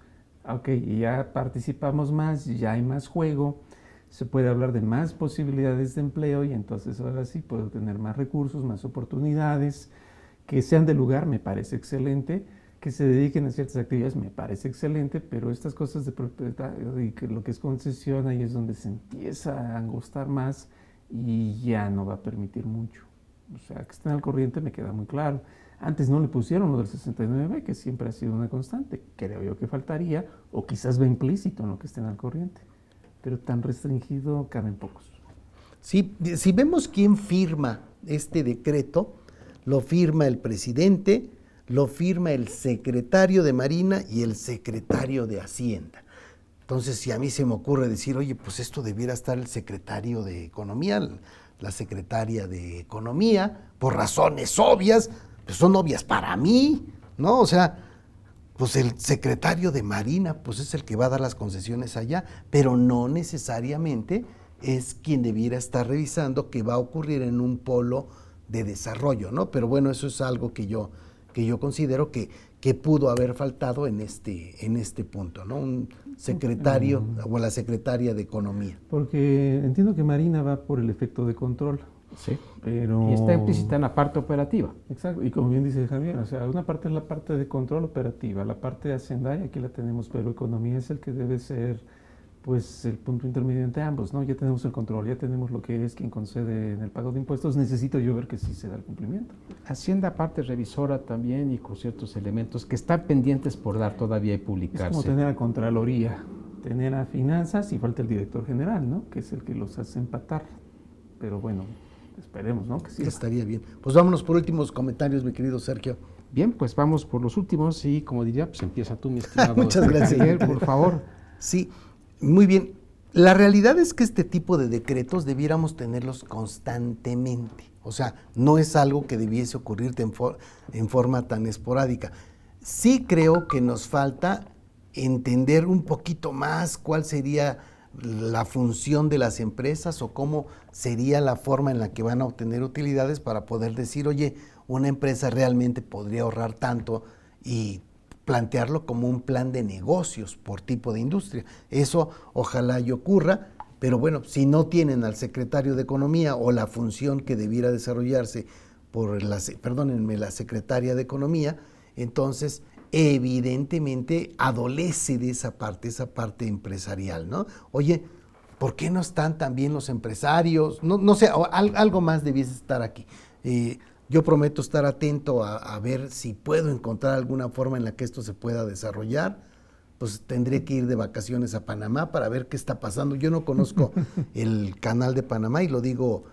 ok, y ya participamos más, ya hay más juego, se puede hablar de más posibilidades de empleo y entonces ahora sí puedo tener más recursos, más oportunidades, que sean de lugar, me parece excelente, que se dediquen a ciertas actividades, me parece excelente, pero estas cosas de propiedad y que lo que es concesión, ahí es donde se empieza a angostar más y ya no va a permitir mucho. O sea, que estén al corriente me queda muy claro. Antes no le pusieron lo del 69, que siempre ha sido una constante. Creo yo que faltaría, o quizás va implícito en lo que estén al corriente. Pero tan restringido caben pocos. Sí, si vemos quién firma este decreto, lo firma el presidente, lo firma el secretario de Marina y el secretario de Hacienda. Entonces, si a mí se me ocurre decir, oye, pues esto debiera estar el secretario de Economía, la secretaria de Economía, por razones obvias, pues son obvias para mí, ¿no? O sea, pues el secretario de Marina, pues es el que va a dar las concesiones allá, pero no necesariamente es quien debiera estar revisando qué va a ocurrir en un polo de desarrollo, ¿no? Pero bueno, eso es algo que yo considero que pudo haber faltado en este punto, ¿no? Un secretario o la secretaria de Economía. Porque entiendo que Marina va por el efecto de control. Sí. Pero... Y está implícita en la parte operativa. Exacto, y como bien dice Javier, o sea, una parte es la parte de control operativa, la parte de hacendaria aquí la tenemos, pero economía es el que debe ser, pues, el punto intermedio entre ambos, ¿no? Ya tenemos el control, ya tenemos lo que es quien concede en el pago de impuestos, necesito yo ver que sí se da el cumplimiento. Hacienda parte revisora también y con ciertos elementos que están pendientes por dar todavía y publicarse. Es como tener a Contraloría, tener a Finanzas y falta el director general, ¿no? Que es el que los hace empatar, pero bueno... Esperemos, ¿no? Que sí. Estaría bien. Pues vámonos por últimos comentarios, mi querido Sergio. Bien, pues vamos por los últimos y como diría, pues empieza tú, mi estimado. Muchas gracias. Javier, por favor. Sí, muy bien. La realidad es que este tipo de decretos debiéramos tenerlos constantemente. O sea, no es algo que debiese ocurrirte en forma tan esporádica. Sí creo que nos falta entender un poquito más cuál sería la función de las empresas o cómo sería la forma en la que van a obtener utilidades para poder decir, oye, una empresa realmente podría ahorrar tanto y plantearlo como un plan de negocios por tipo de industria. Eso ojalá y ocurra, pero bueno, si no tienen al secretario de Economía o la función que debiera desarrollarse por la secretaria de Economía, entonces evidentemente adolece de esa parte empresarial, ¿no? Oye, ¿por qué no están también los empresarios? No sé, algo más debiese estar aquí. Yo prometo estar atento a ver si puedo encontrar alguna forma en la que esto se pueda desarrollar. Pues tendré que ir de vacaciones a Panamá para ver qué está pasando. Yo no conozco el canal de Panamá y lo digo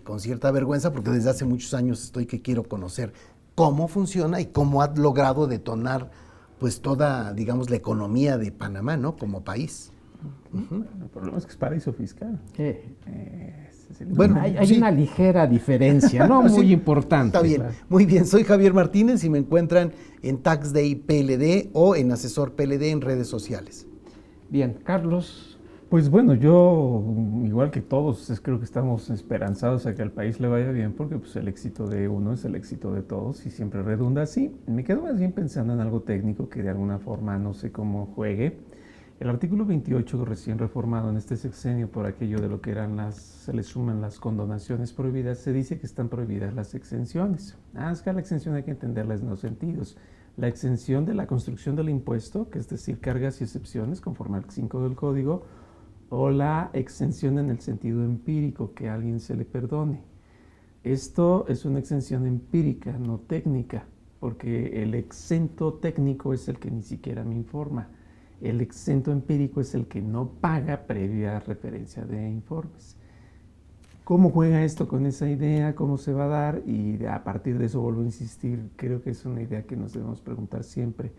con cierta vergüenza porque desde hace muchos años estoy que quiero conocer cómo funciona y cómo ha logrado detonar pues toda, digamos, la economía de Panamá, ¿no? Como país. Uh-huh. El problema es que es paraíso fiscal. Bueno, hay una ligera diferencia, ¿no? Muy importante. Está bien, claro. Muy bien. Soy Javier Martínez y me encuentran en Tax Day PLD o en Asesor PLD en redes sociales. Bien, Carlos. Pues bueno, yo, igual que todos, creo que estamos esperanzados a que al país le vaya bien, porque pues, el éxito de uno es el éxito de todos y siempre redunda así. Me quedo más bien pensando en algo técnico que de alguna forma no sé cómo juegue. El artículo 28, recién reformado en este sexenio por aquello de lo que eran se le suman las condonaciones prohibidas, se dice que están prohibidas las exenciones. Es que la exención hay que entenderla en dos sentidos. La exención de la construcción del impuesto, que es decir, cargas y excepciones, conforme al 5 del Código, o la exención en el sentido empírico, que a alguien se le perdone. Esto es una exención empírica, no técnica, porque el exento técnico es el que ni siquiera me informa. El exento empírico es el que no paga previa referencia de informes. ¿Cómo juega esto con esa idea? ¿Cómo se va a dar? Y a partir de eso vuelvo a insistir, creo que es una idea que nos debemos preguntar siempre.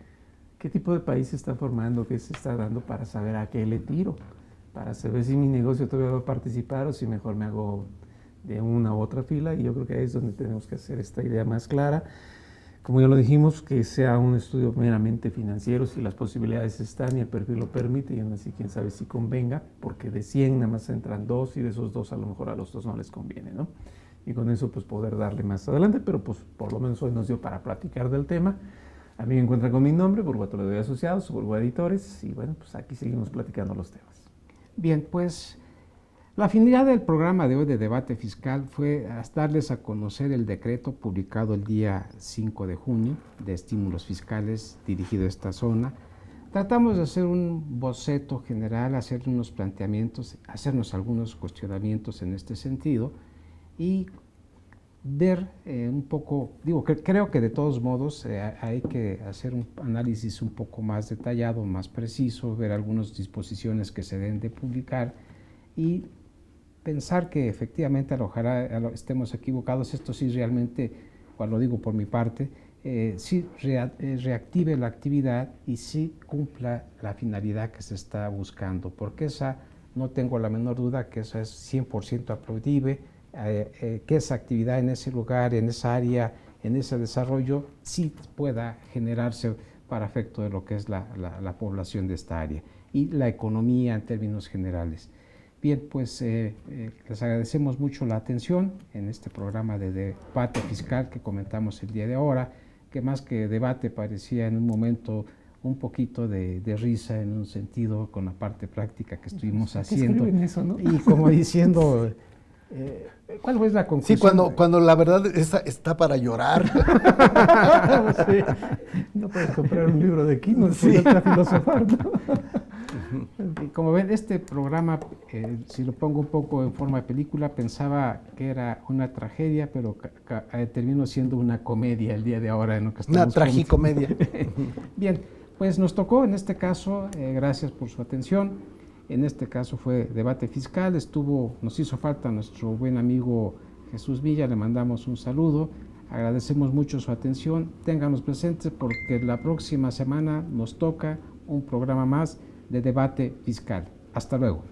¿Qué tipo de país se está formando? ¿Qué se está dando para saber a qué le tiro? Para saber si mi negocio todavía va a participar o si mejor me hago de una u otra fila. Y yo creo que ahí es donde tenemos que hacer esta idea más clara. Como ya lo dijimos, que sea un estudio meramente financiero, si las posibilidades están y el perfil lo permite, y aún así quién sabe si convenga, porque de 100 nada más entran 2 y de esos 2 a lo mejor a los 2 no les conviene, ¿no? Y con eso pues poder darle más adelante, pero pues por lo menos hoy nos dio para platicar del tema. A mí me encuentran con mi nombre, Burgo Toledo y Asociados, Burgo Editores, y bueno, pues aquí seguimos platicando los temas. Bien, pues la finalidad del programa de hoy de debate fiscal fue darles a conocer el decreto publicado el día 5 de junio de estímulos fiscales dirigido a esta zona. Tratamos de hacer un boceto general, hacer unos planteamientos, hacernos algunos cuestionamientos en este sentido y ver un poco, creo que de todos modos hay que hacer un análisis un poco más detallado, más preciso, ver algunas disposiciones que se deben de publicar y pensar que efectivamente, ojalá estemos equivocados, esto sí realmente, cuando lo digo por mi parte, sí reactive la actividad y sí cumpla la finalidad que se está buscando, porque esa, no tengo la menor duda que esa es 100% aplaudible, que esa actividad en ese lugar, en esa área, en ese desarrollo, sí pueda generarse para efecto de lo que es la población de esta área y la economía en términos generales. Bien, pues les agradecemos mucho la atención en este programa de debate fiscal que comentamos el día de ahora, que más que debate parecía en un momento un poquito de risa en un sentido con la parte práctica que estuvimos haciendo. Eso, ¿no? Y como diciendo, ¿cuál fue la conclusión? Sí, cuando la verdad está para llorar. Sí. No puedes comprar un libro de Quino, sí. Para filosofar, ¿no? Y como ven, este programa, si lo pongo un poco en forma de película, pensaba que era una tragedia, pero terminó siendo una comedia el día de ahora. En lo que estamos una tragicomedia. Bien, pues nos tocó en este caso, gracias por su atención, en este caso fue debate fiscal, nos hizo falta nuestro buen amigo Jesús Villa, le mandamos un saludo, agradecemos mucho su atención, ténganos presentes porque la próxima semana nos toca un programa más de debate fiscal. Hasta luego.